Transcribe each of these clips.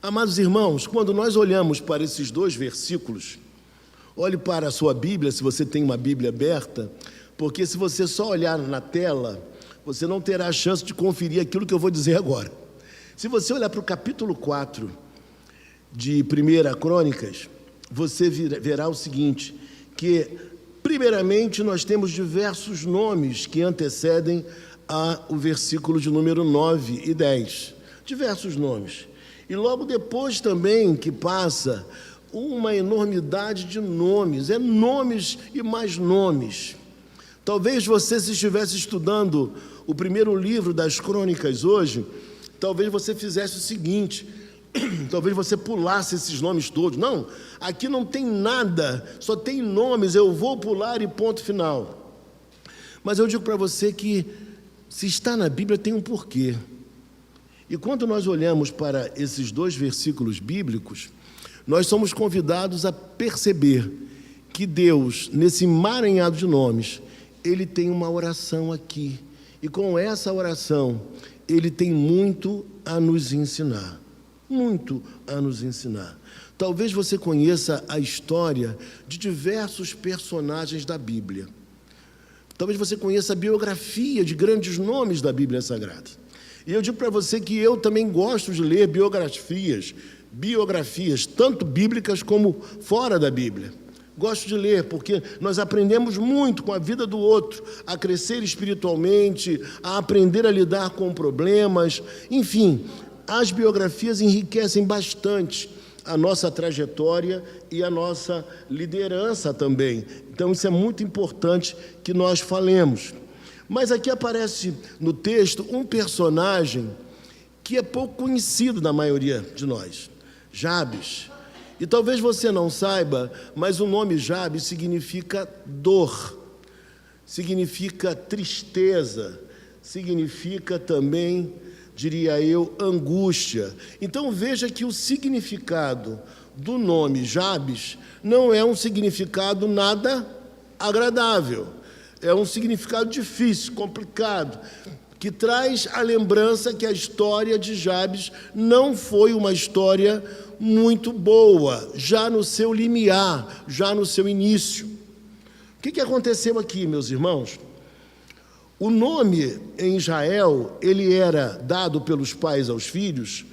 Amados irmãos, quando nós olhamos para esses dois versículos, olhe para a sua Bíblia, se você tem uma Bíblia aberta, porque se você só olhar na tela, você não terá a chance de conferir aquilo que eu vou dizer agora. Se você olhar para o capítulo 4 de 1 Crônicas, você verá o seguinte, que primeiramente nós temos diversos nomes que antecedem o versículo de número 9 e 10. Diversos nomes. E logo depois também que passa uma enormidade de nomes, nomes e mais nomes. Talvez você, se estivesse estudando o primeiro livro das Crônicas hoje, talvez você fizesse o seguinte, talvez você pulasse esses nomes todos. Não, aqui não tem nada, só tem nomes, eu vou pular e ponto final. Mas eu digo para você que, se está na Bíblia, tem um porquê. E quando nós olhamos para esses dois versículos bíblicos, nós somos convidados a perceber que Deus, nesse emaranhado de nomes, Ele tem uma oração aqui. E com essa oração, Ele tem muito a nos ensinar. Muito a nos ensinar. Talvez você conheça a história de diversos personagens da Bíblia. Talvez você conheça a biografia de grandes nomes da Bíblia Sagrada. E eu digo para você que eu também gosto de ler biografias, tanto bíblicas como fora da Bíblia. Gosto de ler, porque nós aprendemos muito com a vida do outro, a crescer espiritualmente, a aprender a lidar com problemas. Enfim, as biografias enriquecem bastante a nossa trajetória e a nossa liderança também. Então, isso é muito importante que nós falemos. Mas aqui aparece no texto um personagem que é pouco conhecido da maioria de nós, Jabes. E talvez você não saiba, mas o nome Jabes significa dor, significa tristeza, significa também, diria eu, angústia. Então veja que o significado do nome Jabes não é um significado nada agradável. É um significado difícil, complicado, que traz a lembrança que a história de Jabes não foi uma história muito boa, já no seu limiar, já no seu início. O que aconteceu aqui, meus irmãos? O nome em Israel, ele era dado pelos pais aos filhos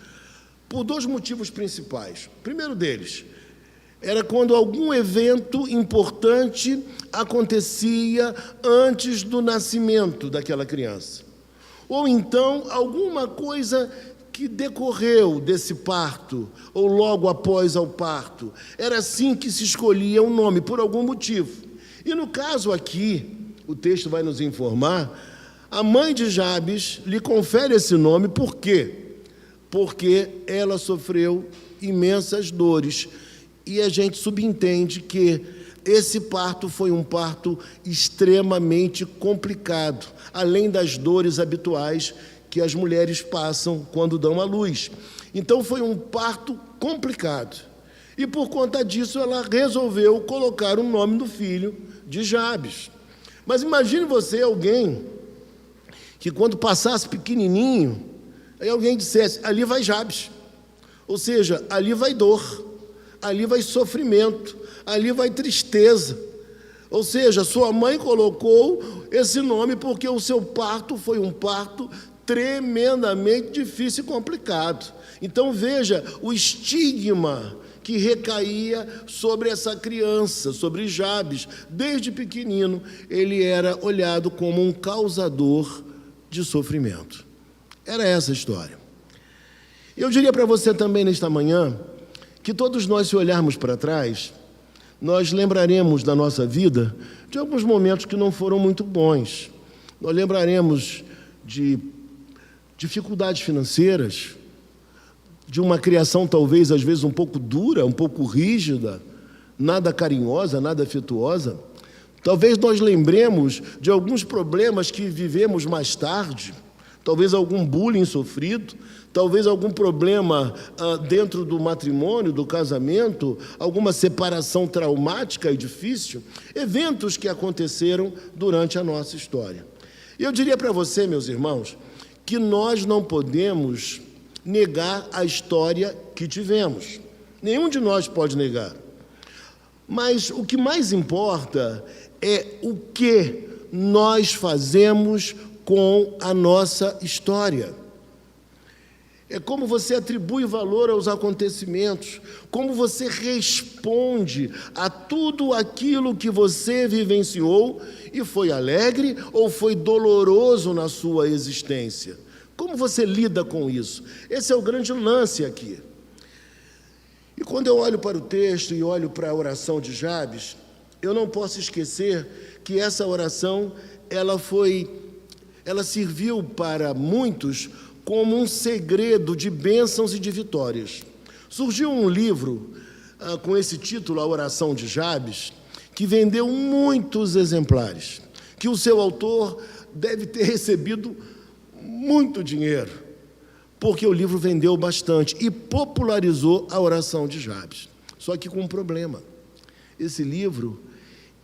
por dois motivos principais. O primeiro deles era quando algum evento importante acontecia antes do nascimento daquela criança. Ou então, alguma coisa que decorreu desse parto, ou logo após ao parto. Era assim que se escolhia um nome, por algum motivo. E no caso aqui, o texto vai nos informar, a mãe de Jabes lhe confere esse nome, por quê? Porque ela sofreu imensas dores. E a gente subentende que esse parto foi um parto extremamente complicado, além das dores habituais que as mulheres passam quando dão à luz. Então foi um parto complicado. E por conta disso ela resolveu colocar o nome do filho de Jabes. Mas imagine você alguém que quando passasse pequenininho, aí alguém dissesse, ali vai Jabes. Ou seja, ali vai dor. Ali vai sofrimento, ali vai tristeza. Ou seja, sua mãe colocou esse nome porque o seu parto foi um parto tremendamente difícil e complicado. Então veja o estigma que recaía sobre essa criança, sobre Jabes. Desde pequenino, ele era olhado como um causador de sofrimento. Era essa a história. Eu diria para você também nesta manhã, que todos nós, se olharmos para trás, nós lembraremos da nossa vida de alguns momentos que não foram muito bons. Nós lembraremos de dificuldades financeiras, de uma criação talvez, às vezes, um pouco dura, um pouco rígida, nada carinhosa, nada afetuosa. Talvez nós lembremos de alguns problemas que vivemos mais tarde, talvez algum bullying sofrido, talvez algum problema dentro do matrimônio, do casamento, alguma separação traumática e difícil, eventos que aconteceram durante a nossa história. Eu diria para você, meus irmãos, que nós não podemos negar a história que tivemos. Nenhum de nós pode negar. Mas o que mais importa é o que nós fazemos com a nossa história. É como você atribui valor aos acontecimentos, como você responde a tudo aquilo que você vivenciou e foi alegre ou foi doloroso na sua existência. Como você lida com isso? Esse é o grande lance aqui. E quando eu olho para o texto e olho para a oração de Jabes, eu não posso esquecer que essa oração, ela serviu para muitos como um segredo de bênçãos e de vitórias. Surgiu um livro com esse título, A Oração de Jabes, que vendeu muitos exemplares, que o seu autor deve ter recebido muito dinheiro, porque o livro vendeu bastante e popularizou a oração de Jabes. Só que com um problema. Esse livro,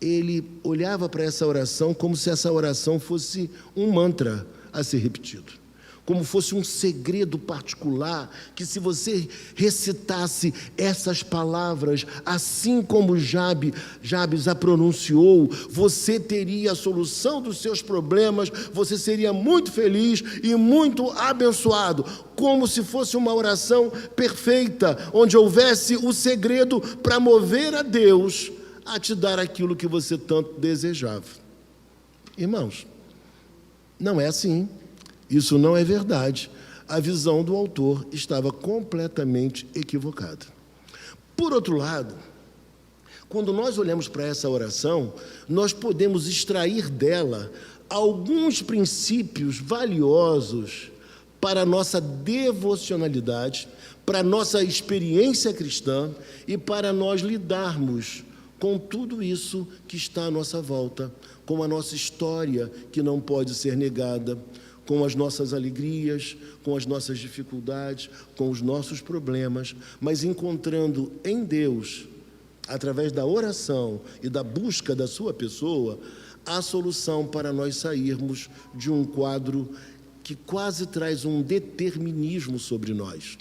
ele olhava para essa oração como se essa oração fosse um mantra a ser repetido, como fosse um segredo particular, que se você recitasse essas palavras, assim como Jabes a pronunciou, você teria a solução dos seus problemas, você seria muito feliz e muito abençoado, como se fosse uma oração perfeita, onde houvesse o segredo para mover a Deus a te dar aquilo que você tanto desejava. Irmãos, não é assim. Isso não é verdade. A visão do autor estava completamente equivocada. Por outro lado, quando nós olhamos para essa oração, nós podemos extrair dela alguns princípios valiosos para a nossa devocionalidade, para a nossa experiência cristã e para nós lidarmos com tudo isso que está à nossa volta, com a nossa história que não pode ser negada, com as nossas alegrias, com as nossas dificuldades, com os nossos problemas, mas encontrando em Deus, através da oração e da busca da sua pessoa, a solução para nós sairmos de um quadro que quase traz um determinismo sobre nós.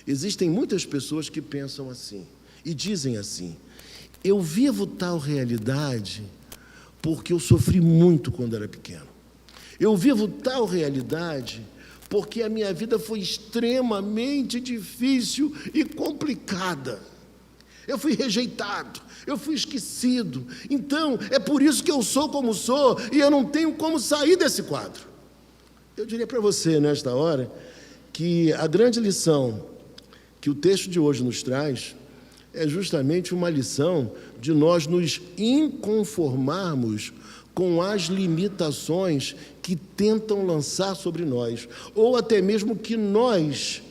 Existem muitas pessoas que pensam assim e dizem assim: eu vivo tal realidade porque eu sofri muito quando era pequeno. Eu vivo tal realidade porque a minha vida foi extremamente difícil e complicada. Eu fui rejeitado, eu fui esquecido. Então, é por isso que eu sou como sou e eu não tenho como sair desse quadro. Eu diria para você, nesta hora, que a grande lição que o texto de hoje nos traz é justamente uma lição de nós nos inconformarmos com as limitações que tentam lançar sobre nós, ou até mesmo que nós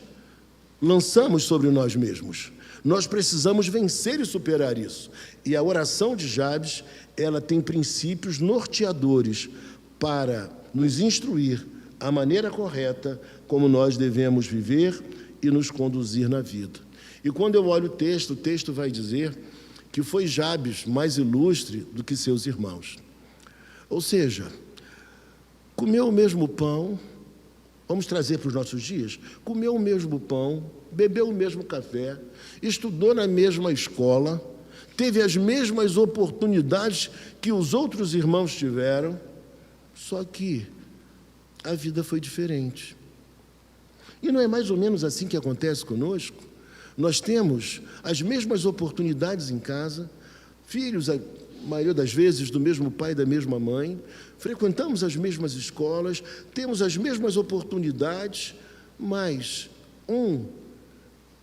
lançamos sobre nós mesmos. Nós precisamos vencer e superar isso. E a oração de Jabes, ela tem princípios norteadores para nos instruir a maneira correta como nós devemos viver e nos conduzir na vida. E quando eu olho o texto vai dizer que foi Jabes mais ilustre do que seus irmãos. Ou seja, comeu o mesmo pão, vamos trazer para os nossos dias, comeu o mesmo pão, bebeu o mesmo café, estudou na mesma escola, teve as mesmas oportunidades que os outros irmãos tiveram, só que a vida foi diferente. E não é mais ou menos assim que acontece conosco? Nós temos as mesmas oportunidades em casa, filhos, a maioria das vezes, do mesmo pai e da mesma mãe, frequentamos as mesmas escolas, temos as mesmas oportunidades, mas um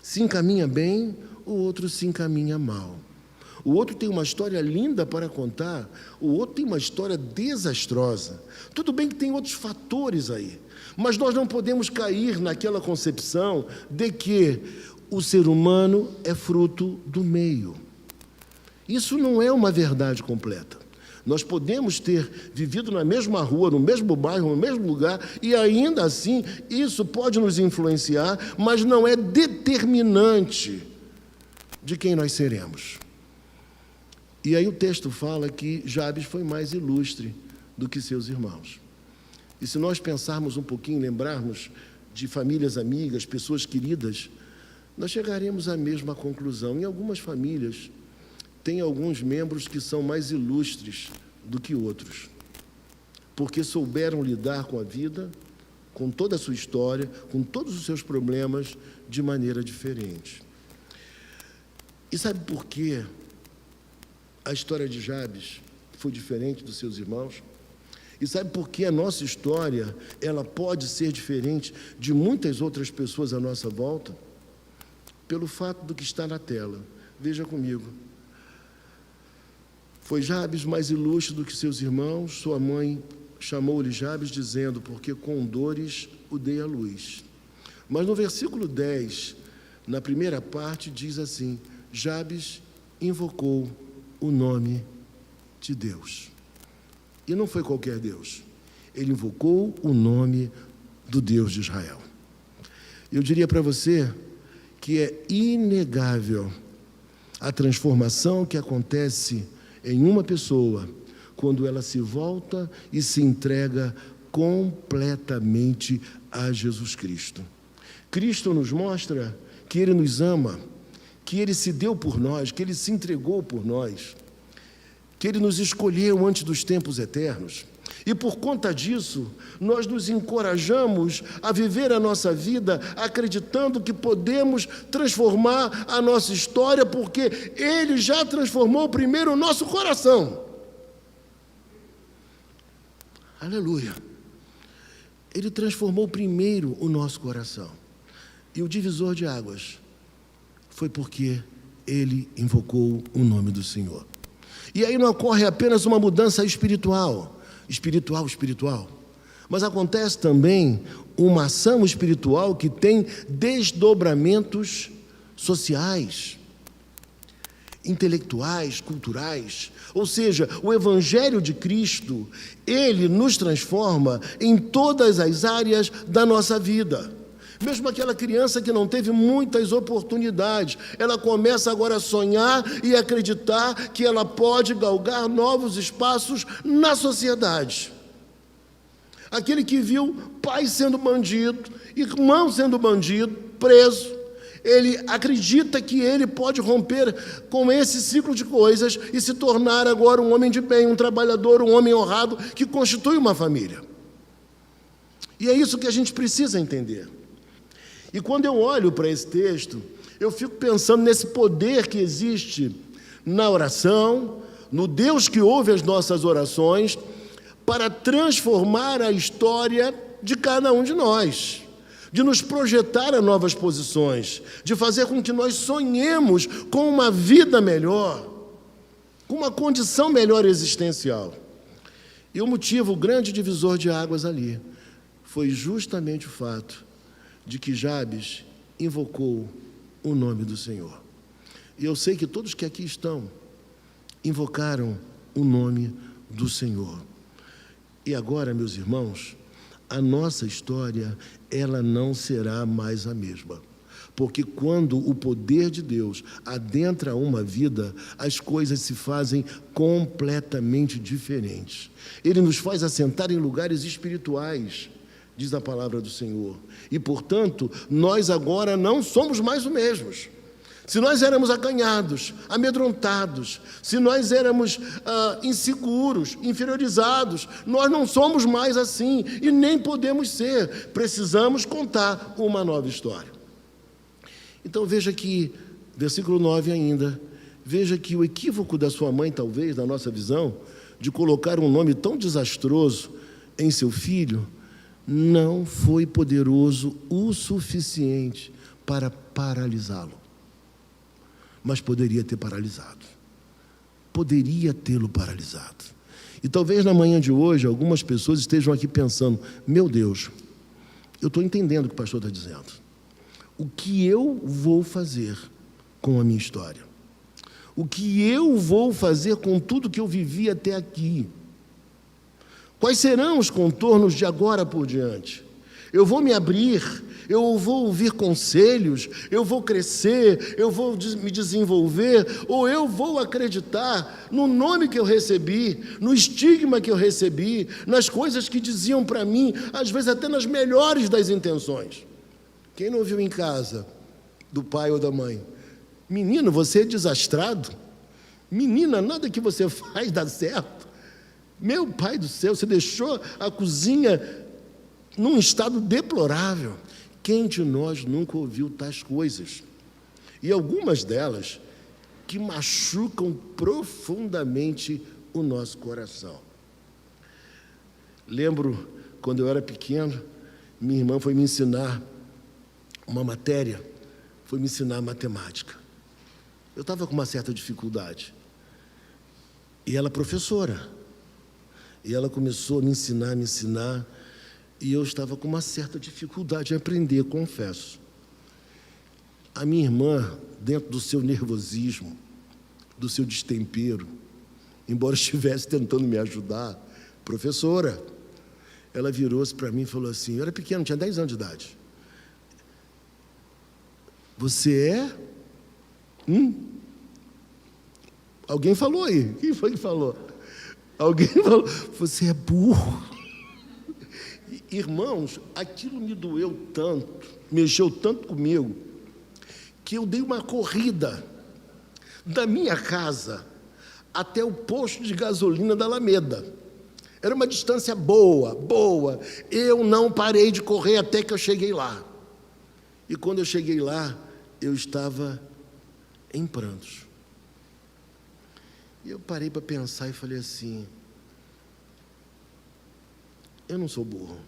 se encaminha bem, o outro se encaminha mal. O outro tem uma história linda para contar, o outro tem uma história desastrosa. Tudo bem que tem outros fatores aí, mas nós não podemos cair naquela concepção de que o ser humano é fruto do meio. Isso não é uma verdade completa. Nós podemos ter vivido na mesma rua, no mesmo bairro, no mesmo lugar, e ainda assim isso pode nos influenciar, mas não é determinante de quem nós seremos. E aí o texto fala que Jabes foi mais ilustre do que seus irmãos. E se nós pensarmos um pouquinho, lembrarmos de famílias amigas, pessoas queridas, nós chegaremos à mesma conclusão. Em algumas famílias, tem alguns membros que são mais ilustres do que outros, porque souberam lidar com a vida, com toda a sua história, com todos os seus problemas, de maneira diferente. E sabe por quê a história de Jabes foi diferente dos seus irmãos? E sabe por que a nossa história, ela pode ser diferente de muitas outras pessoas à nossa volta? Pelo fato do que está na tela. Veja comigo. Foi Jabes mais ilustre do que seus irmãos, sua mãe chamou-lhe Jabes, dizendo, porque com dores o dei à luz. Mas no versículo 10, na primeira parte, diz assim, Jabes invocou o nome de Deus. E não foi qualquer Deus. Ele invocou o nome do Deus de Israel. Eu diria para você que é inegável a transformação que acontece em uma pessoa quando ela se volta e se entrega completamente a Jesus Cristo. Cristo nos mostra que Ele nos ama, que Ele se deu por nós, que Ele se entregou por nós, que Ele nos escolheu antes dos tempos eternos. E por conta disso, nós nos encorajamos a viver a nossa vida acreditando que podemos transformar a nossa história, porque Ele já transformou primeiro o nosso coração. Aleluia! Ele transformou primeiro o nosso coração. E o divisor de águas foi porque Ele invocou o nome do Senhor. E aí não ocorre apenas uma mudança espiritual, mas acontece também uma ação espiritual que tem desdobramentos sociais, intelectuais, culturais. Ou seja, o Evangelho de Cristo, ele nos transforma em todas as áreas da nossa vida. Mesmo aquela criança que não teve muitas oportunidades, ela começa agora a sonhar e acreditar que ela pode galgar novos espaços na sociedade. Aquele que viu pai sendo bandido, irmão sendo bandido, preso, ele acredita que ele pode romper com esse ciclo de coisas e se tornar agora um homem de bem, um trabalhador, um homem honrado que constitui uma família. E é isso que a gente precisa entender. E quando eu olho para esse texto, eu fico pensando nesse poder que existe na oração, no Deus que ouve as nossas orações, para transformar a história de cada um de nós, de nos projetar a novas posições, de fazer com que nós sonhemos com uma vida melhor, com uma condição melhor existencial. E o motivo, o grande divisor de águas ali, foi justamente o fato de que Jabes invocou o nome do Senhor. E eu sei que todos que aqui estão invocaram o nome do Senhor. E agora, meus irmãos, a nossa história, ela não será mais a mesma. Porque quando o poder de Deus adentra uma vida, as coisas se fazem completamente diferentes. Ele nos faz assentar em lugares espirituais, diz a palavra do Senhor. E, portanto, nós agora não somos mais os mesmos. Se nós éramos acanhados, amedrontados, se nós éramos inseguros, inferiorizados, nós não somos mais assim e nem podemos ser. Precisamos contar uma nova história. Então veja que, versículo 9 ainda, veja que o equívoco da sua mãe, talvez, na nossa visão, de colocar um nome tão desastroso em seu filho, não foi poderoso o suficiente para paralisá-lo. Mas poderia ter paralisado. Poderia tê-lo paralisado. E talvez na manhã de hoje, algumas pessoas estejam aqui pensando, meu Deus, eu estou entendendo o que o pastor está dizendo. O que eu vou fazer com a minha história? O que eu vou fazer com tudo que eu vivi até aqui? Quais serão os contornos de agora por diante? Eu vou me abrir, eu vou ouvir conselhos, eu vou crescer, eu vou me desenvolver, ou eu vou acreditar no nome que eu recebi, no estigma que eu recebi, nas coisas que diziam para mim, às vezes até nas melhores das intenções. Quem não ouviu em casa, do pai ou da mãe? Menino, você é desastrado. Menina, nada que você faz dá certo. Meu pai do céu, você deixou a cozinha num estado deplorável. Quem de nós nunca ouviu tais coisas? E algumas delas que machucam profundamente o nosso coração. Lembro, quando eu era pequeno, minha irmã foi me ensinar uma matéria, foi me ensinar matemática. Eu estava com uma certa dificuldade. E ela, professora, e ela começou a me ensinar, e eu estava com uma certa dificuldade em aprender, confesso. A minha irmã, dentro do seu nervosismo, do seu destempero, embora estivesse tentando me ajudar, professora, ela virou-se para mim e falou assim, eu era pequeno, tinha 10 anos de idade. Você é? Alguém falou aí. Quem foi que falou? Alguém falou, você é burro. Irmãos, aquilo me doeu tanto, mexeu tanto comigo, que eu dei uma corrida da minha casa até o posto de gasolina da Alameda. Era uma distância boa. Eu não parei de correr até que eu cheguei lá. E quando eu cheguei lá, eu estava em prantos. E eu parei para pensar e falei assim, eu não sou burro.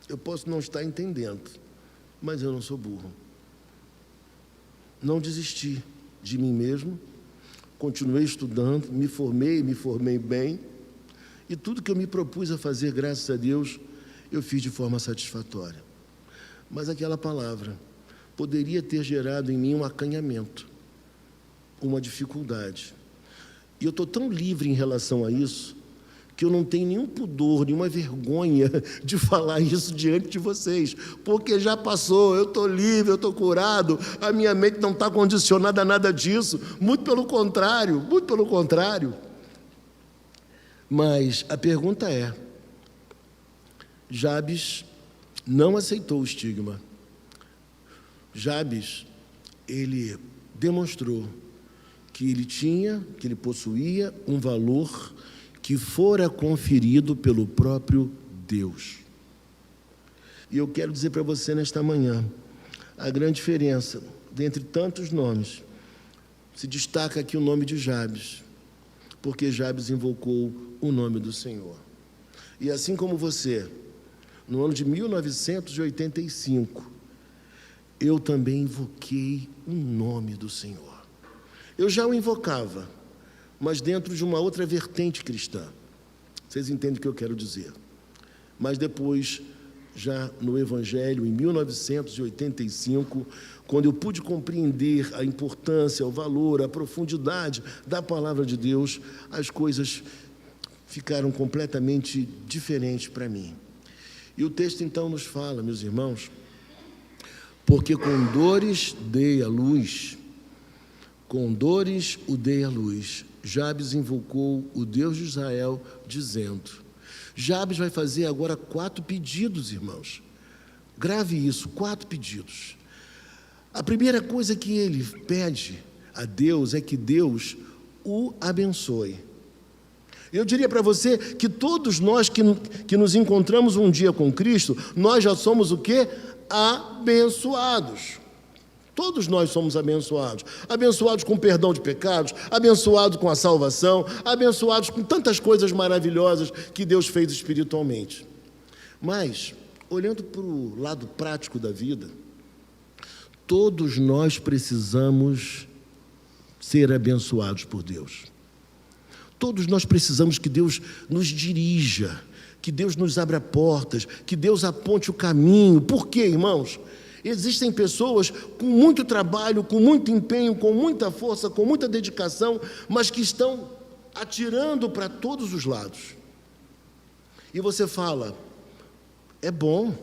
Eu posso não estar entendendo, mas eu não sou burro. Não desisti de mim mesmo, continuei estudando, me formei bem, e tudo que eu me propus a fazer, graças a Deus, eu fiz de forma satisfatória. Mas aquela palavra poderia ter gerado em mim um acanhamento, uma dificuldade. E eu estou tão livre em relação a isso, que eu não tenho nenhum pudor, nenhuma vergonha de falar isso diante de vocês, porque já passou, eu estou livre, eu estou curado, a minha mente não está condicionada a nada disso, muito pelo contrário. Mas a pergunta é, Jabes não aceitou o estigma. Jabes, ele demonstrou que ele possuía um valor que fora conferido pelo próprio Deus. E eu quero dizer para você nesta manhã, a grande diferença, dentre tantos nomes, se destaca aqui o nome de Jabes, porque Jabes invocou o nome do Senhor. E assim como você, no ano de 1985, eu também invoquei o nome do Senhor. Eu já o invocava, mas dentro de uma outra vertente cristã. Vocês entendem o que eu quero dizer. Mas depois, já no Evangelho, em 1985, quando eu pude compreender a importância, o valor, a profundidade da palavra de Deus, as coisas ficaram completamente diferentes para mim. E o texto então nos fala, meus irmãos, porque com dores dei a luz, com dores o dei à luz. Jabes invocou o Deus de Israel, dizendo... Jabes vai fazer agora 4 pedidos, irmãos. Grave isso, 4 pedidos. A primeira coisa que ele pede a Deus é que Deus o abençoe. Eu diria para você que todos nós que nos encontramos um dia com Cristo, nós já somos o quê? Abençoados. Todos nós somos abençoados. Abençoados com perdão de pecados, abençoados com a salvação, abençoados com tantas coisas maravilhosas que Deus fez espiritualmente. Mas, olhando para o lado prático da vida, todos nós precisamos ser abençoados por Deus. Todos nós precisamos que Deus nos dirija, que Deus nos abra portas, que Deus aponte o caminho. Por quê, irmãos? Existem pessoas com muito trabalho, com muito empenho, com muita força, com muita dedicação, mas que estão atirando para todos os lados. E você fala, é bom,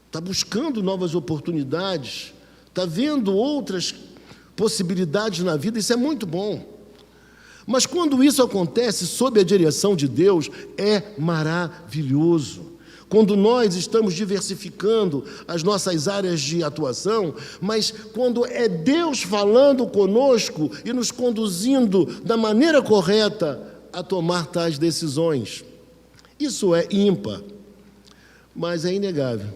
está buscando novas oportunidades, está vendo outras possibilidades na vida, isso é muito bom. Mas quando isso acontece sob a direção de Deus, é maravilhoso. Quando nós estamos diversificando as nossas áreas de atuação, mas quando é Deus falando conosco e nos conduzindo da maneira correta a tomar tais decisões. Isso é ímpar, mas é inegável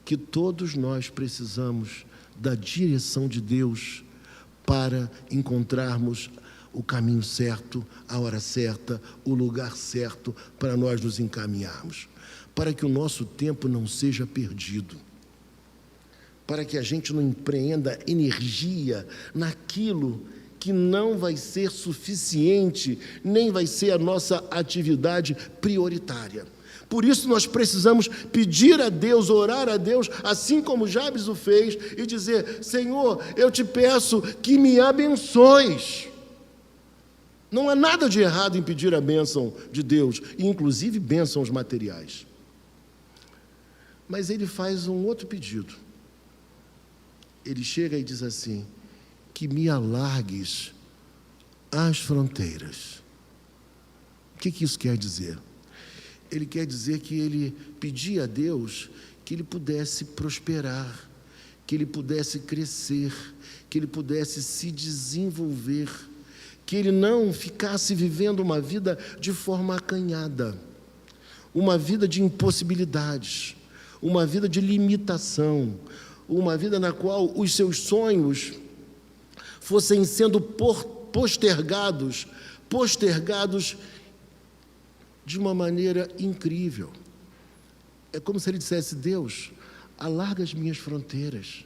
que todos nós precisamos da direção de Deus para encontrarmos o caminho certo, a hora certa, o lugar certo para nós nos encaminharmos, para que o nosso tempo não seja perdido, para que a gente não empreenda energia naquilo que não vai ser suficiente, nem vai ser a nossa atividade prioritária. Por isso nós precisamos pedir a Deus, orar a Deus, assim como Jabes o fez, e dizer: Senhor, eu te peço que me abençoes. Não há nada de errado em pedir a bênção de Deus, inclusive bênçãos materiais. Mas ele faz um outro pedido. Ele chega e diz assim: que me alargues as fronteiras. O que isso quer dizer? Ele quer dizer que ele pedia a Deus que ele pudesse prosperar, que ele pudesse crescer, que ele pudesse se desenvolver, que ele não ficasse vivendo uma vida de forma acanhada, uma vida de impossibilidades, uma vida de limitação, uma vida na qual os seus sonhos fossem sendo postergados de uma maneira incrível. É como se ele dissesse: Deus, alarga as minhas fronteiras,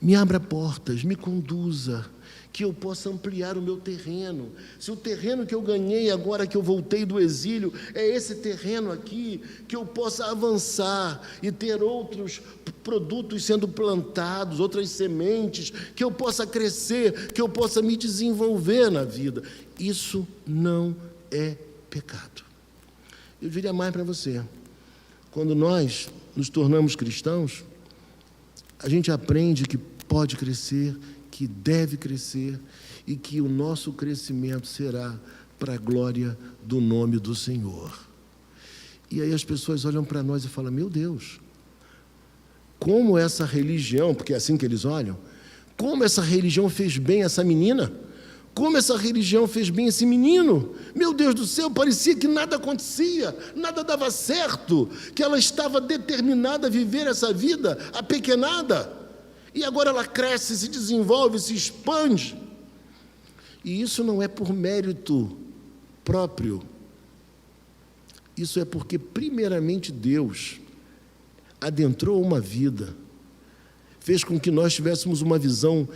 me abra portas, me conduza, que eu possa ampliar o meu terreno. Se o terreno que eu ganhei agora que eu voltei do exílio é esse terreno aqui, que eu possa avançar e ter outros produtos sendo plantados, outras sementes, que eu possa crescer, que eu possa me desenvolver na vida. Isso não é pecado. Eu diria mais para você: quando nós nos tornamos cristãos, a gente aprende que pode crescer, que deve crescer e que o nosso crescimento será para a glória do nome do Senhor. E aí as pessoas olham para nós e falam: meu Deus, como essa religião, porque é assim que eles olham, como essa religião fez bem essa menina, como essa religião fez bem esse menino. Meu Deus do céu, parecia que nada acontecia, nada dava certo, que ela estava determinada a viver essa vida apequenada, e agora ela cresce, se desenvolve, se expande. E isso não é por mérito próprio, isso é porque primeiramente Deus adentrou uma vida, fez com que nós tivéssemos uma visão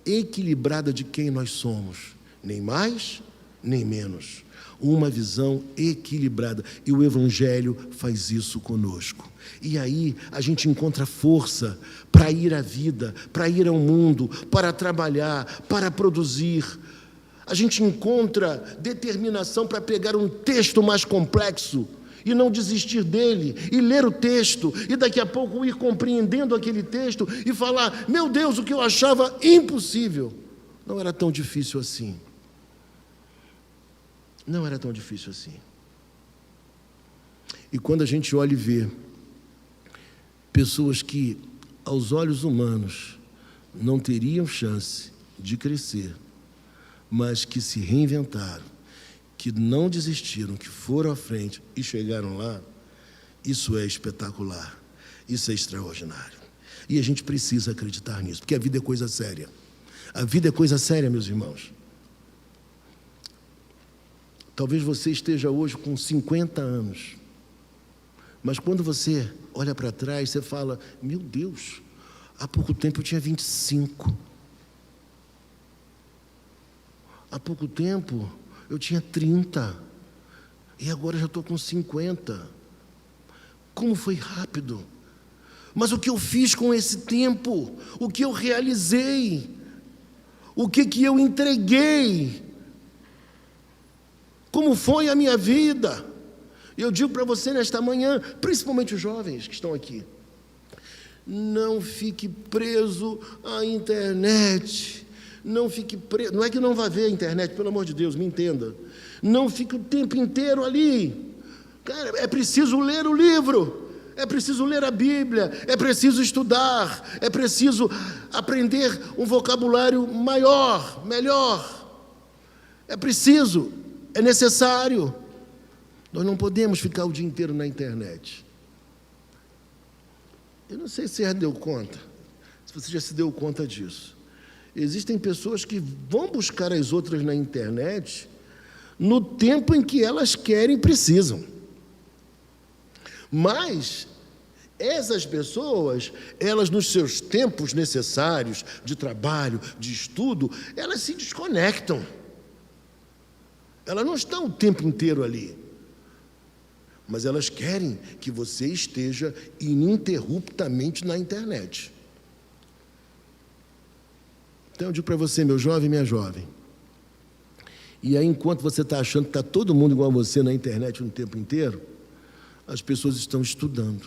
equilibrada de quem nós somos, nem mais, nem menos, uma visão equilibrada, e o Evangelho faz isso conosco. E aí a gente encontra força para ir à vida, para ir ao mundo, para trabalhar, para produzir. A gente encontra determinação para pegar um texto mais complexo e não desistir dele, e ler o texto, e daqui a pouco ir compreendendo aquele texto e falar: meu Deus, o que eu achava impossível não era tão difícil assim. Não era tão difícil assim. E quando a gente olha e vê pessoas que, aos olhos humanos, não teriam chance de crescer, mas que se reinventaram, que não desistiram, que foram à frente e chegaram lá, isso é espetacular, isso é extraordinário. E a gente precisa acreditar nisso, porque a vida é coisa séria. A vida é coisa séria, meus irmãos. Talvez você esteja hoje com 50 anos, mas quando você olha para trás, você fala: meu Deus, há pouco tempo eu tinha 25. Há pouco tempo eu tinha 30, e agora já estou com 50. Como foi rápido! Mas o que eu fiz com esse tempo? O que eu realizei? O que eu entreguei? Como foi a minha vida? E eu digo para você nesta manhã, principalmente os jovens que estão aqui, não fique preso à internet. Não fique preso. Não é que não vá ver a internet, pelo amor de Deus, me entenda. Não fique o tempo inteiro ali. Cara, é preciso ler o livro, é preciso ler a Bíblia, é preciso estudar, é preciso aprender um vocabulário maior, melhor. É preciso, é necessário. Nós não podemos ficar o dia inteiro na internet. Eu não sei se você já deu conta, se você já se deu conta disso. Existem pessoas que vão buscar as outras na internet no tempo em que elas querem e precisam. Mas essas pessoas, elas nos seus tempos necessários de trabalho, de estudo, elas se desconectam. Elas não estão o tempo inteiro ali. Mas elas querem que você esteja ininterruptamente na internet. Então eu digo para você, meu jovem e minha jovem, e aí enquanto você está achando que está todo mundo igual a você na internet o tempo inteiro, as pessoas estão estudando,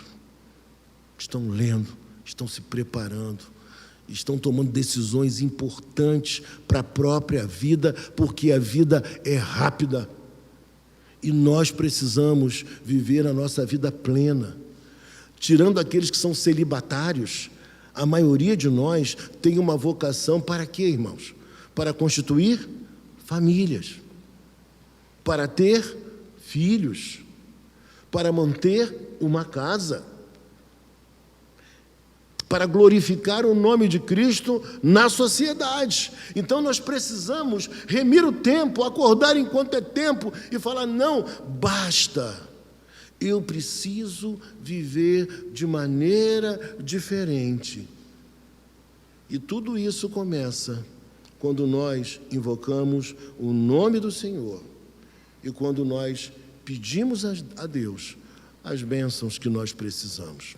estão lendo, estão se preparando, estão tomando decisões importantes para a própria vida, porque a vida é rápida. E nós precisamos viver a nossa vida plena. Tirando aqueles que são celibatários, a maioria de nós tem uma vocação para quê, irmãos? Para constituir famílias, para ter filhos, para manter uma casa, para glorificar o nome de Cristo na sociedade. Então nós precisamos remir o tempo, acordar enquanto é tempo e falar: não, basta, eu preciso viver de maneira diferente. E tudo isso começa quando nós invocamos o nome do Senhor e quando nós pedimos a Deus as bênçãos que nós precisamos.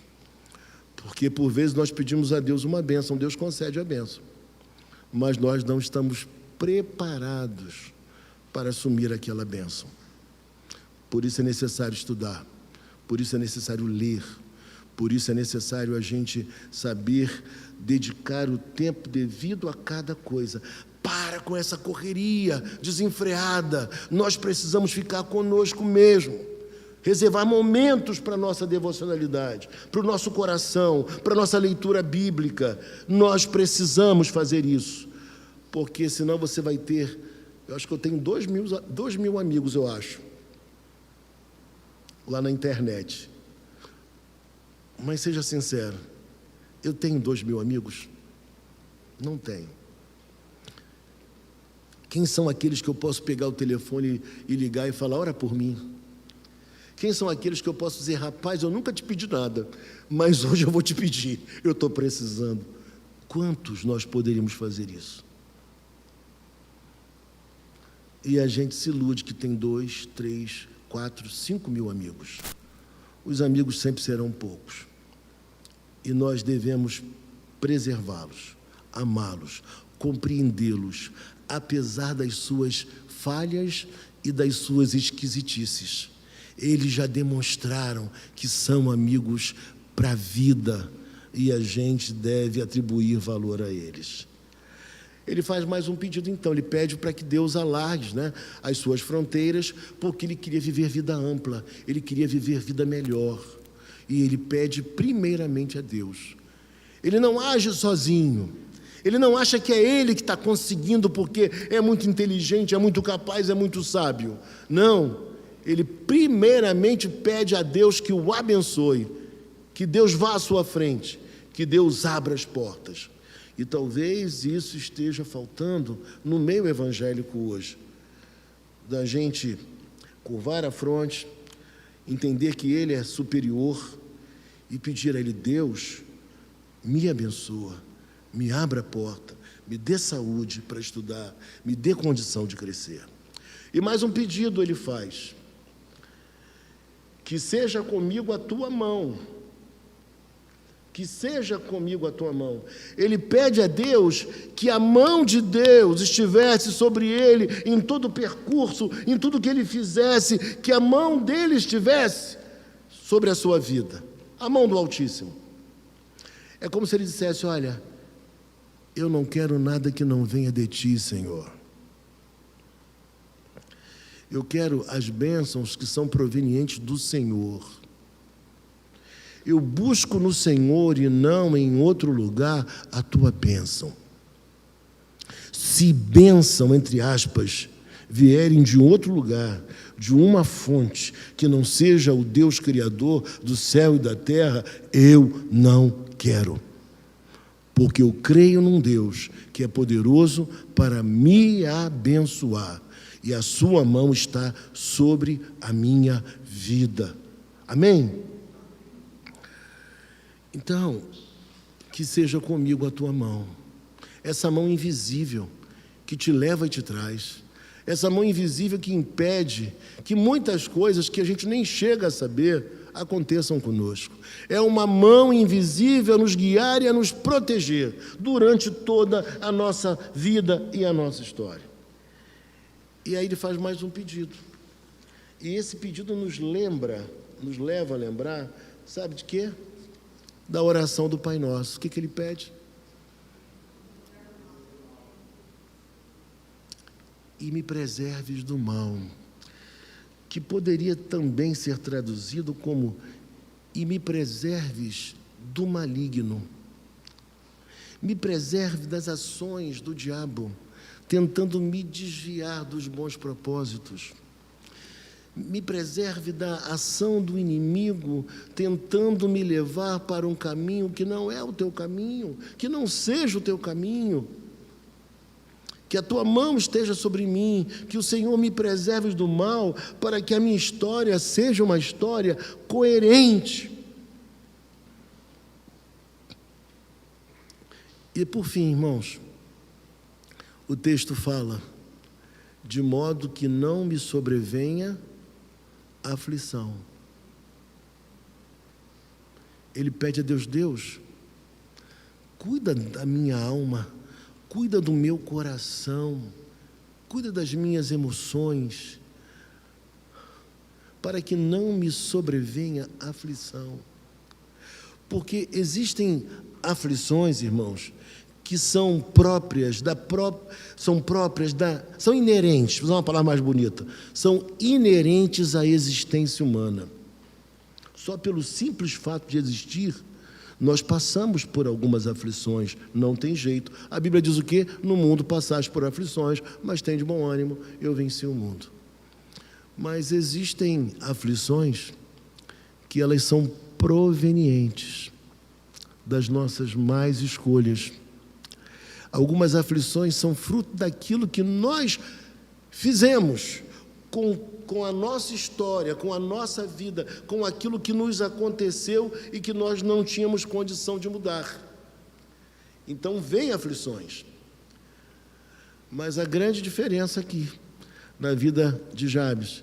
Porque por vezes nós pedimos a Deus uma bênção, Deus concede a bênção, mas nós não estamos preparados para assumir aquela bênção. Por isso é necessário estudar, por isso é necessário ler, por isso é necessário a gente saber dedicar o tempo devido a cada coisa. Para com essa correria desenfreada, nós precisamos ficar conosco mesmo. Reservar momentos para a nossa devocionalidade, para o nosso coração, para a nossa leitura bíblica. Nós precisamos fazer isso, porque senão você vai ter, eu acho que eu tenho 2.000 amigos, eu acho, lá na internet. Mas seja sincero, eu tenho 2.000 amigos? Não tenho. Quem são aqueles que eu posso pegar o telefone e ligar e falar: ora por mim? Quem são aqueles que eu posso dizer: rapaz, eu nunca te pedi nada, mas hoje eu vou te pedir, eu estou precisando? Quantos nós poderíamos fazer isso? E a gente se ilude que tem 2, 3, 4, 5.000 amigos. Os amigos sempre serão poucos. E nós devemos preservá-los, amá-los, compreendê-los, apesar das suas falhas e das suas esquisitices. Eles já demonstraram que são amigos para a vida e a gente deve atribuir valor a eles. Ele faz mais um pedido então, ele pede para que Deus alargue, as suas fronteiras, porque ele queria viver vida ampla, ele queria viver vida melhor. E ele pede primeiramente a Deus. Ele não age sozinho, ele não acha que é ele que está conseguindo porque é muito inteligente, é muito capaz, é muito sábio. Não. Ele primeiramente pede a Deus que o abençoe, que Deus vá à sua frente, que Deus abra as portas. E talvez isso esteja faltando no meio evangélico hoje, da gente curvar a fronte, entender que Ele é superior e pedir a Ele: Deus, me abençoa, me abra a porta, me dê saúde para estudar, me dê condição de crescer. E mais um pedido ele faz: que seja comigo a tua mão, que seja comigo a tua mão. Ele pede a Deus que a mão de Deus estivesse sobre ele em todo o percurso, em tudo que ele fizesse, que a mão dele estivesse sobre a sua vida, a mão do Altíssimo. É como se ele dissesse: olha, eu não quero nada que não venha de ti, Senhor. Eu quero as bênçãos que são provenientes do Senhor. Eu busco no Senhor e não em outro lugar a tua bênção. Se bênção, entre aspas, vierem de outro lugar, de uma fonte que não seja o Deus Criador do céu e da terra, eu não quero. Porque eu creio num Deus que é poderoso para me abençoar. E a sua mão está sobre a minha vida. Amém? Então, que seja comigo a tua mão, essa mão invisível que te leva e te traz, essa mão invisível que impede que muitas coisas que a gente nem chega a saber aconteçam conosco. É uma mão invisível a nos guiar e a nos proteger durante toda a nossa vida e a nossa história. E aí ele faz mais um pedido. E esse pedido nos leva a lembrar, sabe de quê? Da oração do Pai Nosso. O que ele pede? E me preserves do mal, que poderia também ser traduzido como e me preserves do maligno. Me preserve das ações do diabo, tentando me desviar dos bons propósitos. Me preserve da ação do inimigo, tentando me levar para um caminho que não é o teu caminho, que não seja o teu caminho. Que a tua mão esteja sobre mim, que o Senhor me preserve do mal, para que a minha história seja uma história coerente. E por fim, irmãos, o texto fala: de modo que não me sobrevenha aflição. Ele pede a Deus: Deus, cuida da minha alma, cuida do meu coração, cuida das minhas emoções, para que não me sobrevenha aflição. Porque existem aflições, irmãos, que são são inerentes, vou usar uma palavra mais bonita, são inerentes à existência humana. Só pelo simples fato de existir, nós passamos por algumas aflições, não tem jeito. A Bíblia diz o quê? No mundo passaste por aflições, mas tem de bom ânimo, eu venci o mundo. Mas existem aflições que elas são provenientes das nossas más escolhas. Algumas aflições são fruto daquilo que nós fizemos com a nossa história, com a nossa vida, com aquilo que nos aconteceu e que nós não tínhamos condição de mudar. Então, vem aflições. Mas a grande diferença aqui, na vida de Jabes,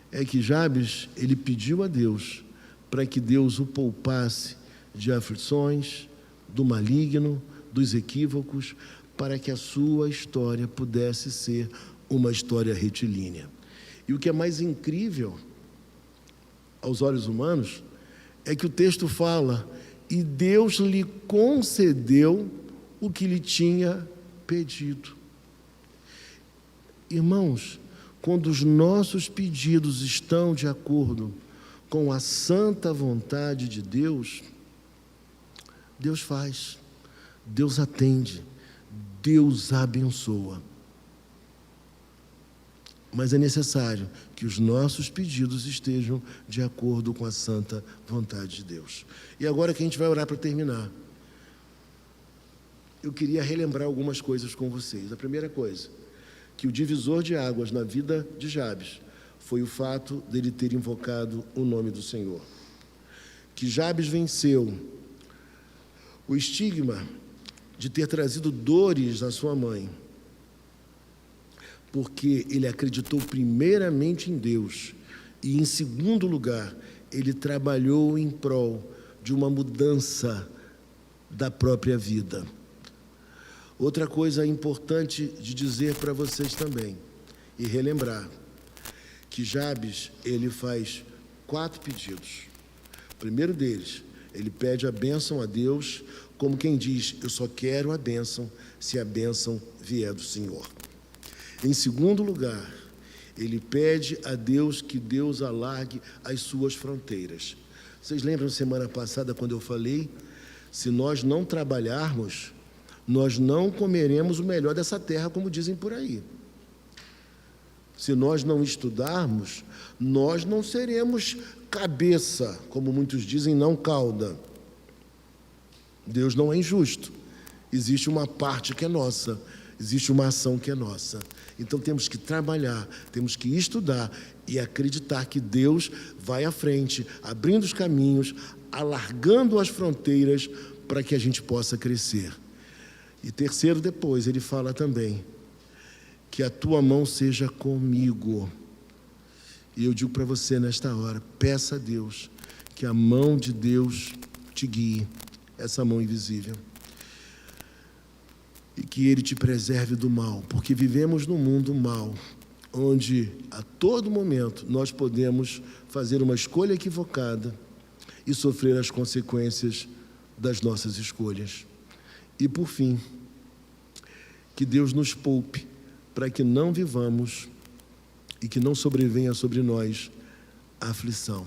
é que Jabes, ele pediu a Deus para que Deus o poupasse de aflições, do maligno, dos equívocos, para que a sua história pudesse ser uma história retilínea. E o que é mais incrível aos olhos humanos é que o texto fala: e Deus lhe concedeu o que lhe tinha pedido. Irmãos, quando os nossos pedidos estão de acordo com a santa vontade de Deus, Deus faz, Deus atende, Deus abençoa. Mas é necessário que os nossos pedidos estejam de acordo com a santa vontade de Deus. E agora que a gente vai orar para terminar, eu queria relembrar algumas coisas com vocês. A primeira coisa, que o divisor de águas na vida de Jabes foi o fato dele ter invocado o nome do Senhor. Que Jabes venceu o estigma de ter trazido dores à sua mãe, porque ele acreditou primeiramente em Deus e, em segundo lugar, ele trabalhou em prol de uma mudança da própria vida. Outra coisa importante de dizer para vocês também, e relembrar, que Jabes, ele faz 4 pedidos. O primeiro deles, ele pede a bênção a Deus, como quem diz, eu só quero a bênção se a bênção vier do Senhor. Em segundo lugar, ele pede a Deus que Deus alargue as suas fronteiras. Vocês lembram semana passada quando eu falei, se nós não trabalharmos, nós não comeremos o melhor dessa terra, como dizem por aí. Se nós não estudarmos, nós não seremos cabeça, como muitos dizem, não cauda. Deus não é injusto. Existe uma parte que é nossa, existe uma ação que é nossa. Então temos que trabalhar, temos que estudar e acreditar que Deus vai à frente, abrindo os caminhos, alargando as fronteiras para que a gente possa crescer. E terceiro, depois, ele fala também, que a tua mão seja comigo. E eu digo para você nesta hora, peça a Deus que a mão de Deus te guie, essa mão invisível. E que Ele te preserve do mal, porque vivemos num mundo mal, onde a todo momento nós podemos fazer uma escolha equivocada e sofrer as consequências das nossas escolhas. E por fim, que Deus nos poupe, para que não vivamos e que não sobrevenha sobre nós a aflição.